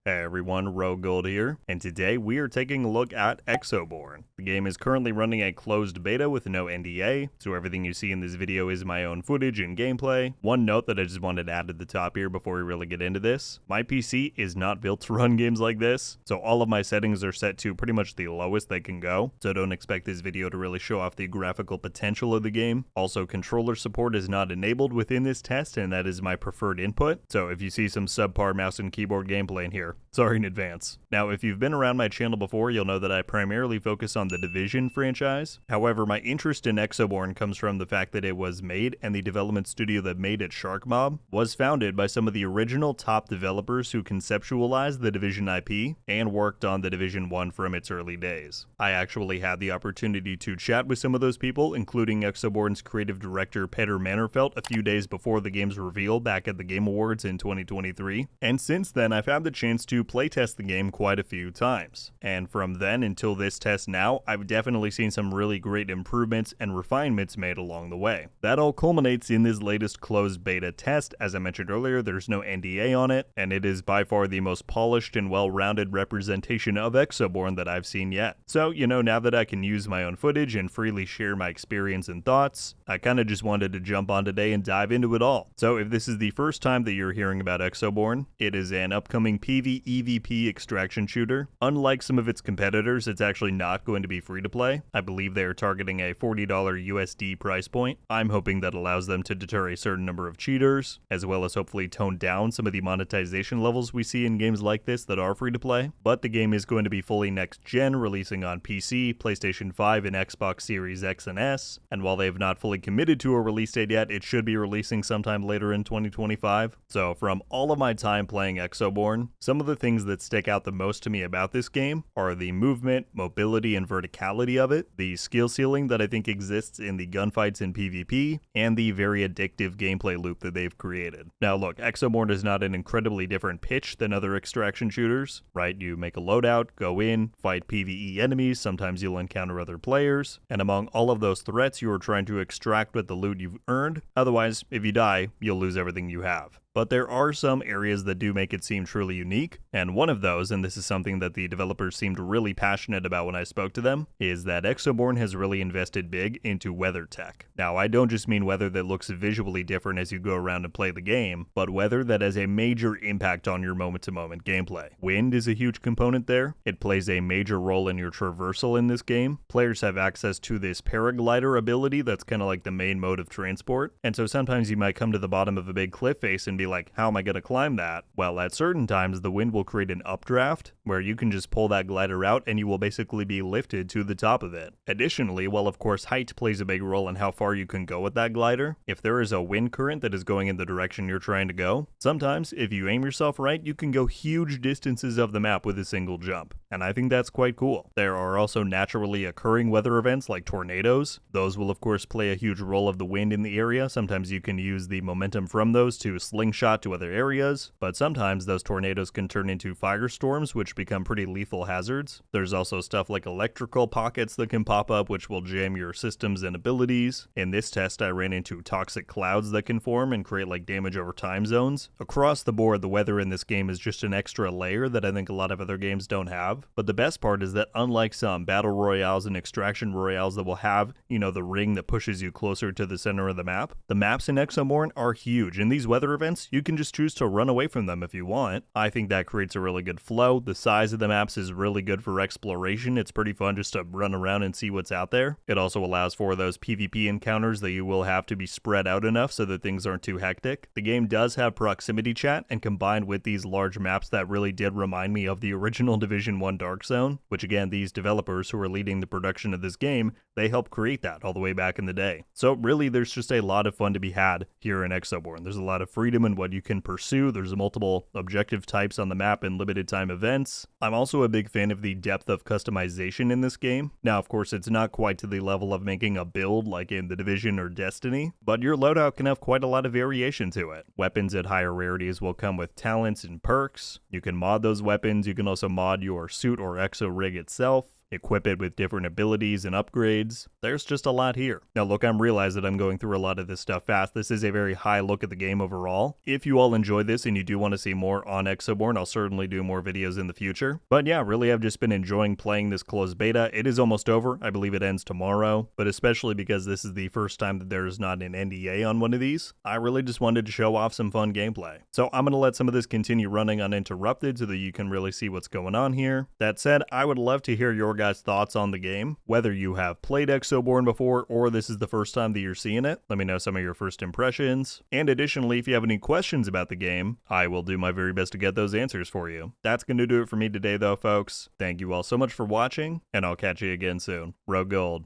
Hey everyone, RogueGold here, and today we are taking a look at Exoborne. The game is currently running a closed beta with no NDA, so everything you see in this video is my own footage and gameplay. One note that I just wanted to add to the top here before we really get into this: my PC is not built to run games like this, so all of my settings are set to pretty much the lowest they can go, so don't expect this video to really show off the graphical potential of the game. Also, controller support is not enabled within this test, and that is my preferred input, so if you see some subpar mouse and keyboard gameplay in here, sorry in advance. Now, if you've been around my channel before, you'll know that I primarily focus on the Division franchise. However, my interest in Exoborne comes from the fact that it was made, and the development studio that made it, Sharkmob, was founded by some of the original top developers who conceptualized the Division IP and worked on the Division 1 from its early days. I actually had the opportunity to chat with some of those people, including Exoborne's creative director Peter Mannerfelt a few days before the game's reveal back at the Game Awards in 2023, and since then I've had the chance to playtest the game quite a few times. And from then until this test now, I've definitely seen some really great improvements and refinements made along the way. That all culminates in this latest closed beta test. As I mentioned earlier, there's no NDA on it, and it is by far the most polished and well-rounded representation of Exoborne that I've seen yet. So, now that I can use my own footage and freely share my experience and thoughts, I kinda just wanted to jump on today and dive into it all. So if this is the first time that you're hearing about Exoborne, it is an upcoming PvEvP extraction shooter. Unlike some of its competitors, it's actually not going to be free to play. I believe they are targeting a $40 USD price point. I'm hoping that allows them to deter a certain number of cheaters, as well as hopefully tone down some of the monetization levels we see in games like this that are free to play. But the game is going to be fully next gen, releasing on PC, PlayStation 5, and Xbox Series X and S. And while they have not fully committed to a release date yet, it should be releasing sometime later in 2025. So from all of my time playing Exoborne, some of the things that stick out the most to me about this game are the movement, mobility, and verticality of it, the skill ceiling that I think exists in the gunfights in PvP, and the very addictive gameplay loop that they've created. Now look, Exoborne is not an incredibly different pitch than other extraction shooters, right? You make a loadout, go in, fight PvE enemies, sometimes you'll encounter other players, and among all of those threats, you are trying to extract with the loot you've earned. Otherwise, if you die, you'll lose everything you have. But there are some areas that do make it seem truly unique, and one of those, and this is something that the developers seemed really passionate about when I spoke to them, is that Exoborne has really invested big into weather tech. Now, I don't just mean weather that looks visually different as you go around and play the game, but weather that has a major impact on your moment-to-moment gameplay. Wind is a huge component there. It plays a major role in your traversal in this game. Players have access to this paraglider ability that's kind of like the main mode of transport, and so sometimes you might come to the bottom of a big cliff face and be like, how am I going to climb that? Well, at certain times, the wind will create an updraft where you can just pull that glider out and you will basically be lifted to the top of it. Additionally, while of course height plays a big role in how far you can go with that glider, if there is a wind current that is going in the direction you're trying to go, sometimes if you aim yourself right, you can go huge distances of the map with a single jump. And I think that's quite cool. There are also naturally occurring weather events like tornadoes. Those will of course play a huge role of the wind in the area. Sometimes you can use the momentum from those to slingshot to other areas, but sometimes those tornadoes can turn into firestorms, which become pretty lethal hazards. There's also stuff like electrical pockets that can pop up, which will jam your systems and abilities. In this test, I ran into toxic clouds that can form and create like damage over time zones. Across the board, the weather in this game is just an extra layer that I think a lot of other games don't have. But the best part is that unlike some battle royales and extraction royales that will have, the ring that pushes you closer to the center of the maps in Exoborne are huge. In these weather events, you can just choose to run away from them if you want. I think that creates a really good flow. The size of the maps is really good for exploration. It's pretty fun just to run around and see what's out there. It also allows for those PvP encounters that you will have to be spread out enough so that things aren't too hectic. The game does have proximity chat, and combined with these large maps, that really did remind me of the original Division 1 Dark Zone, which again, these developers who are leading the production of this game, they helped create that all the way back in the day. So really, there's just a lot of fun to be had here in Exoborne. There's a lot of freedom in what you can pursue. There's multiple objective types on the map and limited time events. I'm also a big fan of the depth of customization in this game. Now, of course, it's not quite to the level of making a build like in The Division or Destiny, but your loadout can have quite a lot of variation to it. Weapons at higher rarities will come with talents and perks. You can mod those weapons. You can also mod your suit or exo rig itself. equip it with different abilities and upgrades. There's just a lot here. Now look, I'm realizing that I'm going through a lot of this stuff fast. This is a very high look at the game overall. If you all enjoyed this and you do want to see more on Exoborne, I'll certainly do more videos in the future. But yeah, really I've just been enjoying playing this closed beta. It is almost over. I believe it ends tomorrow, but especially because this is the first time that there's not an NDA on one of these, I really just wanted to show off some fun gameplay. So I'm going to let some of this continue running uninterrupted so that you can really see what's going on here. That said, I would love to hear your guys' thoughts on the game, whether you have played Exoborne before or this is the first time that you're seeing it. Let me know some of your first impressions. And additionally, if you have any questions about the game, I will do my very best to get those answers for you. That's going to do it for me today though, folks. Thank you all so much for watching, and I'll catch you again soon. RogueGold.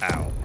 Ow.